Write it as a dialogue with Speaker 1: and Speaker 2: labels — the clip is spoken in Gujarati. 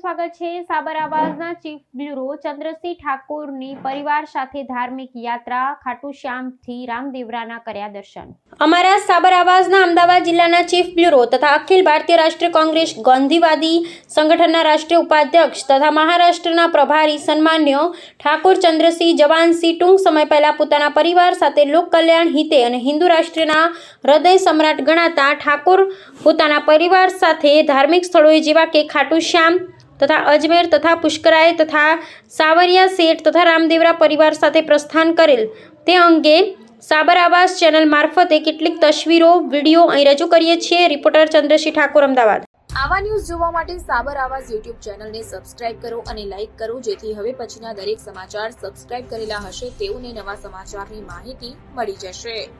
Speaker 1: સ્વાગત છે। સાબર આવાસના ચીફ બ્યુરો ચંદ્રસિંહ ઠાકોરની પરિવાર સાથે ધાર્મિક યાત્રા ખાટુ શ્યામથી રામદેવરાના કર્યા દર્શન। અમારા સાબર આવાસના અમદાવાદ જિલ્લાના ચીફ બ્યુરો તથા અખિલ ભારતીય રાષ્ટ્રીય કોંગ્રેસ ગાંધીવાદી સંગઠનના રાષ્ટ્રીય ઉપાધ્યક્ષ તથા મહારાષ્ટ્રના પ્રભારી સન્માન્ય ઠાકોર ચંદ્રસિંહ જવાનસિંહ ટૂંક સમય પહેલા પોતાના પરિવાર સાથે લોક કલ્યાણ હિતે અને હિન્દુ રાષ્ટ્રના હૃદય સમ્રાટ ગણાતા ઠાકોર પોતાના પરિવાર સાથે ધાર્મિક સ્થળોએ જેવા કે ખાટુ શ્યામ तथा अजमेर तथा पुष्कराय तथा सावरिया सेठ तथा रामदेवरा परिवार साथे प्रस्थान करेल ते अंगे साबर आवास चैनल मार्फते કેટલીક तस्वीरों विडियो અહીં રજૂ કરીએ છીએ। રિપોર્ટર ચંદ્રસિંહ ઠાકોર, અમદાવાદ।
Speaker 2: આવા ન્યૂઝ જોવા માટે સાબર આવાસ યુટ્યુબ ચેનલને સબસ્ક્રાઇબ કરો અને લાઇક કરો, જેથી હવે પછીના દરેક સમાચાર સબસ્ક્રાઇબ કરેલા હશે તેઓને નવા સમાચારની માહિતી મળી જશે।